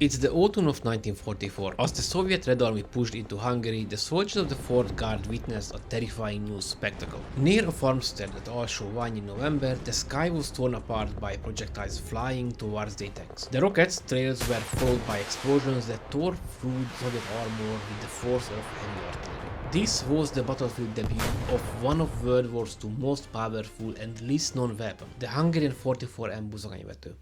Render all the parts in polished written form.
It's the autumn of 1944. As the Soviet Red Army pushed into Hungary, the soldiers of the Fourth Guard witnessed a terrifying new spectacle. Near a farmstead at Alsó-Ványi in November, the sky was torn apart by projectiles flying towards their tanks. The rockets' trails were followed by explosions that tore through Soviet armor with the force of heavy artillery. This was the battlefield debut of one of World War II's most powerful and least known weapon, the Hungarian 44M Buzogányvető.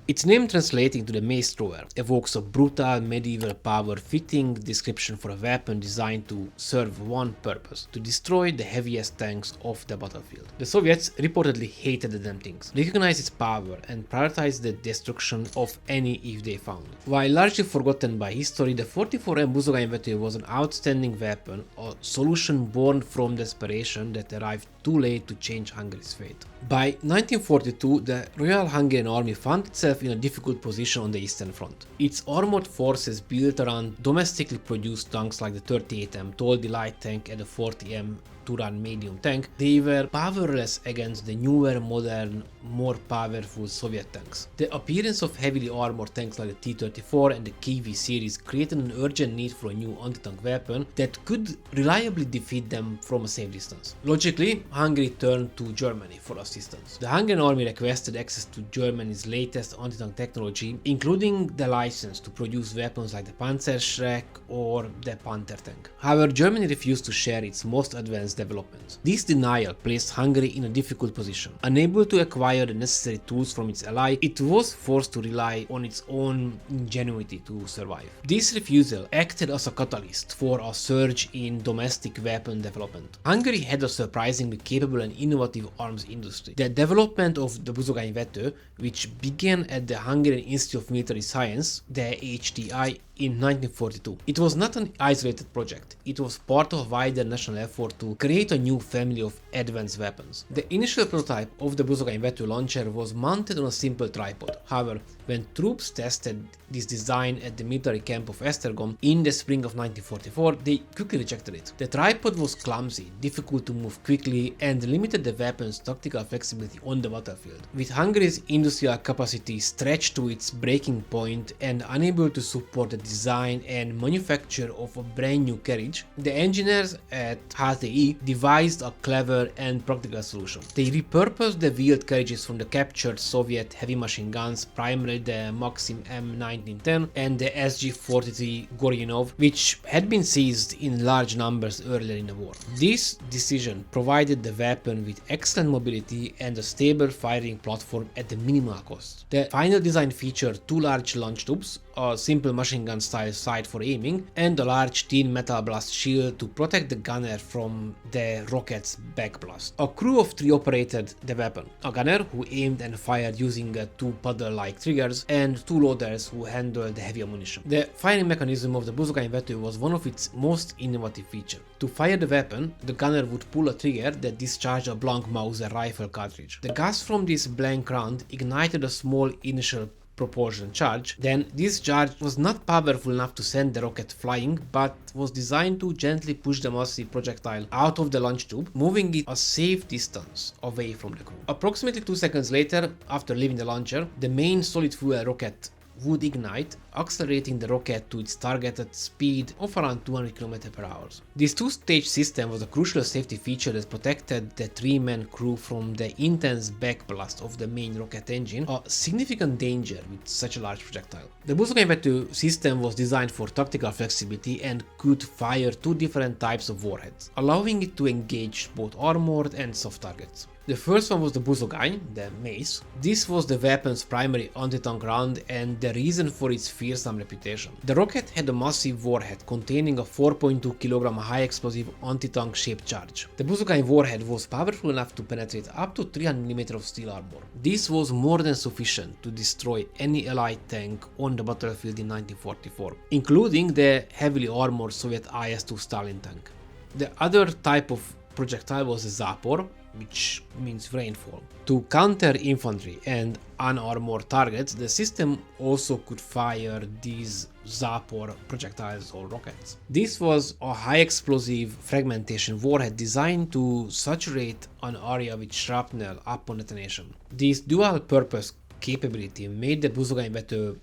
Its name translating to the Mace-Thrower evokes a brutal medieval power-fitting description for a weapon designed to serve one purpose: to destroy the heaviest tanks of the battlefield. The Soviets reportedly hated the damn things, recognized its power, and prioritized the destruction of any if they found. While largely forgotten by history, the 44M Buzogányvető was an outstanding weapon, a solution born from desperation that arrived too late to change Hungary's fate. By 1942, the Royal Hungarian Army found itself in a difficult position on the Eastern Front. Its armored forces built around domestically produced tanks like the 38M Toldi light tank and the 40M Turán medium tank. They were powerless against the newer, modern, more powerful Soviet tanks. The appearance of heavily armored tanks like the T-34 and the KV series created an urgent need for a new anti-tank weapon that could reliably defeat them from a safe distance. Logically, Hungary turned to Germany for assistance. The Hungarian army requested access to Germany's latest anti-tank technology, including the license to produce weapons like the Panzerschreck or the Panther tank. However, Germany refused to share its most advanced developments. This denial placed Hungary in a difficult position. Unable to acquire the necessary tools from its ally, it was forced to rely on its own ingenuity to survive. This refusal acted as a catalyst for a surge in domestic weapon development. Hungary had a surprisingly capable and innovative arms industry. The development of the Buzogányvető, which began at the Hungarian Institute of Military Science, the HTI, in 1942. It was not an isolated project, it was part of a wider national effort to create a new family of advanced weapons. The initial prototype of the Buzogányvető launcher was mounted on a simple tripod. However, when troops tested this design at the military camp of Esztergom in the spring of 1944, they quickly rejected it. The tripod was clumsy, difficult to move quickly, and limited the weapon's tactical flexibility on the battlefield. With Hungary's industrial capacity stretched to its breaking point and unable to support the design and manufacture of a brand new carriage, the engineers at HTI devised a clever and practical solution. They repurposed the wheeled carriages from the captured Soviet heavy machine guns, primarily the Maxim M1910 and the SG-43 Goryunov, which had been seized in large numbers earlier in the war. This decision provided the weapon with excellent mobility and a stable firing platform at the minimal cost. The final design featured two large launch tubes, a simple machine gun style sight for aiming, and a large tin metal blast shield to protect the gunner from the rocket's backblast. A crew of 3 operated the weapon: a gunner who aimed and fired using 2 paddle-like triggers, and 2 loaders who handled the heavy ammunition. The firing mechanism of the Buzogányvető was one of its most innovative features. To fire the weapon, the gunner would pull a trigger that discharged a blank Mauser rifle cartridge. The gas from this blank round ignited a small initial propulsion charge. Then this charge was not powerful enough to send the rocket flying, but was designed to gently push the massive projectile out of the launch tube, moving it a safe distance away from the crew. Approximately 2 seconds later, after leaving the launcher, the main solid fuel rocket would ignite, accelerating the rocket to its targeted speed of around 200 km/h. This two-stage system was a crucial safety feature that protected the 3-man crew from the intense backblast of the main rocket engine, a significant danger with such a large projectile. The Buzogányvető system was designed for tactical flexibility and could fire 2 different types of warheads, allowing it to engage both armored and soft targets. The first one was the Buzogány, the mace. This was the weapon's primary anti-tank round and the reason for its fearsome reputation. The rocket had a massive warhead containing a 4.2 kg high-explosive anti-tank shaped charge. The Buzogány warhead was powerful enough to penetrate up to 300 mm of steel armor. This was more than sufficient to destroy any Allied tank on the battlefield in 1944, including the heavily armored Soviet IS-2 Stalin tank. The other type of projectile was the Zapor, which means rainfall. To counter infantry and unarmored targets, the system also could fire these Zapor projectiles or rockets. This was a high explosive fragmentation warhead designed to saturate an area with shrapnel upon detonation. This dual purpose capability made the Buzogányvető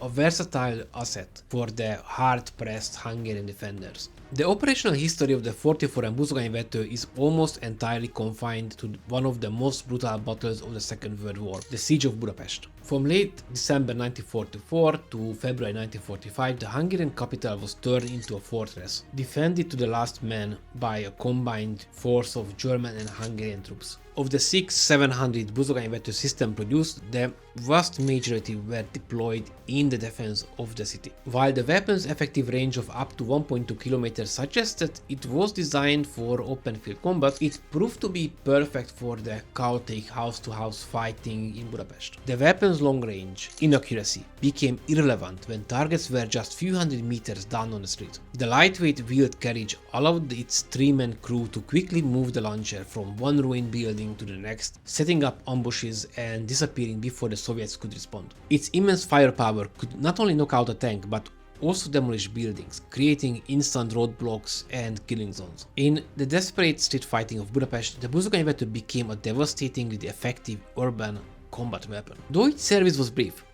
a versatile asset for the hard-pressed Hungarian defenders. The operational history of the 44M Buzogányvető is almost entirely confined to one of the most brutal battles of the Second World War, the Siege of Budapest. From late December 1944 to February 1945, the Hungarian capital was turned into a fortress, defended to the last man by a combined force of German and Hungarian troops. Of the 600-700 Buzogányvető system produced, the vast majority were deployed in the defense of the city. While the weapon's effective range of up to 1.2 km suggested it was designed for open field combat, it proved to be perfect for the chaotic house-to-house fighting in Budapest. The weapon's long range inaccuracy became irrelevant when targets were just few hundred meters down on the street. The lightweight wheeled carriage allowed its three-man crew to quickly move the launcher from one ruined building to the next, setting up ambushes and disappearing before the Soviets could respond. Its immense firepower could not only knock out a tank but also demolish buildings, creating instant roadblocks and killing zones. In the desperate street fighting of Budapest, the Buzogányvető became a devastatingly effective urban combat weapon. Though its service was brief,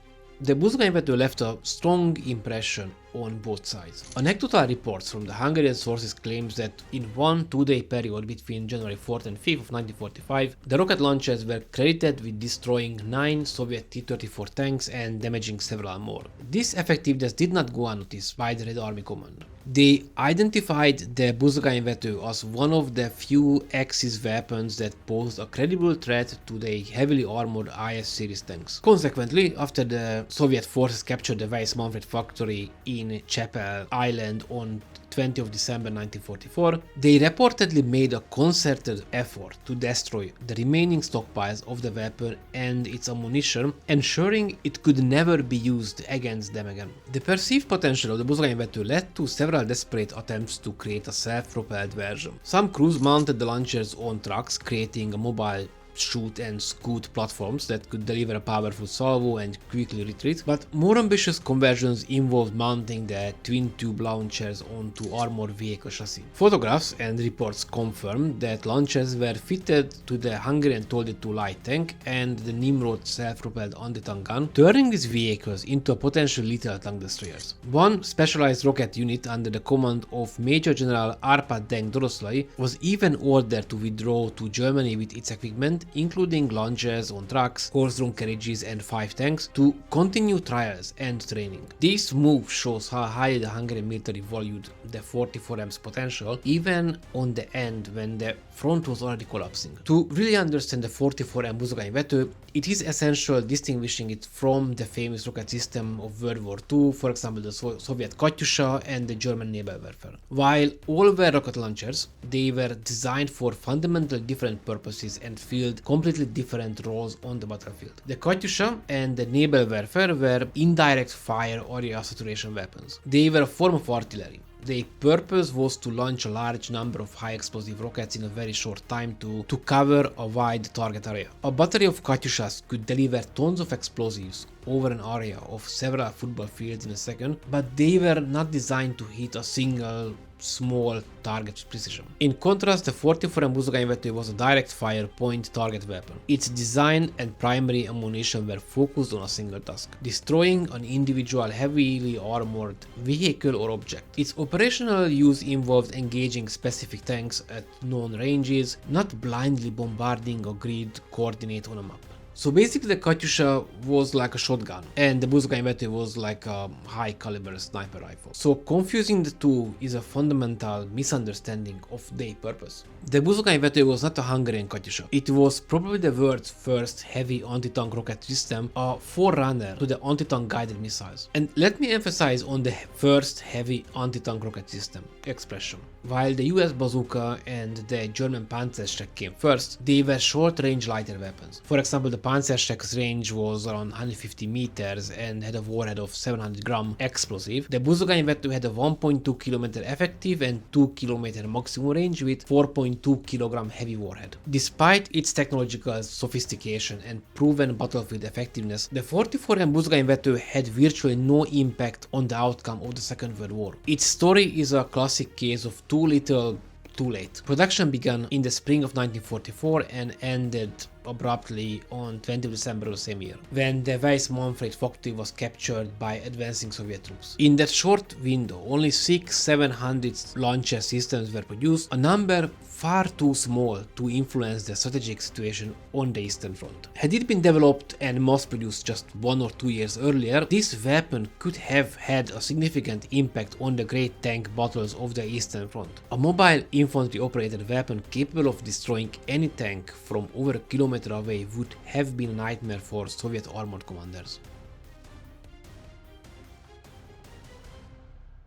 the Buzogányvető left a strong impression on both sides. Anecdotal reports from the Hungarian sources claims that in one 2-day period between January 4th and 5th of 1945, the rocket launchers were credited with destroying 9 Soviet T-34 tanks and damaging several more. This effectiveness did not go unnoticed by the Red Army Command. They identified the Buzogányvető as one of the few Axis weapons that posed a credible threat to the heavily armored IS series tanks. Consequently, after the Soviet forces captured the Weiss-Manfred factory in Chapel Island on 20th of December 1944, they reportedly made a concerted effort to destroy the remaining stockpiles of the weapon and its ammunition, ensuring it could never be used against them again. The perceived potential of the Buzogányvető led to several desperate attempts to create a self-propelled version. Some crews mounted the launchers on trucks, creating a mobile shoot and scoot platforms that could deliver a powerful salvo and quickly retreat, but more ambitious conversions involved mounting the twin-tube launchers onto armored vehicle chassis. Photographs and reports confirm that launchers were fitted to the Hungarian Toldi II light tank and the Nimrod self-propelled anti-tank gun, turning these vehicles into a potential lethal tank destroyers. One specialized rocket unit under the command of Major General Árpád Denk Doroszlai was even ordered to withdraw to Germany with its equipment, including launchers on trucks, horse-drawn carriages and 5 tanks, to continue trials and training. This move shows how highly the Hungarian military valued the 44M's potential, even on the end when the front was already collapsing. To really understand the 44M Buzogányvető, it is essential distinguishing it from the famous rocket system of World War II, for example the Soviet Katyusha and the German naval warfare. While all were rocket launchers, they were designed for fundamentally different purposes and filled completely different roles on the battlefield. The Katyusha and the naval warfare were indirect fire area saturation weapons. They were a form of artillery. Their purpose was to launch a large number of high explosive rockets in a very short time to cover a wide target area. A battery of Katyushas could deliver tons of explosives over an area of several football fields in a second, but they were not designed to hit a single small target with precision. In contrast, the 44M Buzogányvető was a direct fire point target weapon. Its design and primary ammunition were focused on a single task: destroying an individual heavily armored vehicle or object. Its operational use involved engaging specific tanks at known ranges, not blindly bombarding a grid coordinate on a map. So basically the Katyusha was like a shotgun and the Buzogányvető was like a high caliber sniper rifle. So confusing the two is a fundamental misunderstanding of their purpose. The Buzogányvető was not a Hungarian Katyusha. It was probably the world's first heavy anti-tank rocket system, a forerunner to the anti-tank guided missiles. And let me emphasize on the first heavy anti-tank rocket system expression. While the US bazooka and the German Panzerschreck came first, they were short-range lighter weapons. For example, the Panzerschreck's range was around 150 meters and had a warhead of 700-gram explosive, the Buzogányvető had a 1.2 km effective and 2 km maximum range with 4.2 kg heavy warhead. Despite its technological sophistication and proven battlefield effectiveness, the 44M Buzogányvető had virtually no impact on the outcome of the Second World War. Its story is a classic case of too little, too late. Production began in the spring of 1944 and ended abruptly on 20 December of the same year, when the Weiss-Manfred factory was captured by advancing Soviet troops. In that short window, only 600-700 launcher systems were produced, a number far too small to influence the strategic situation on the Eastern Front. Had it been developed and mass-produced just 1 or 2 years earlier, this weapon could have had a significant impact on the great tank battles of the Eastern Front. A mobile infantry-operated weapon capable of destroying any tank from over a kilometer away would have been a nightmare for Soviet armored commanders.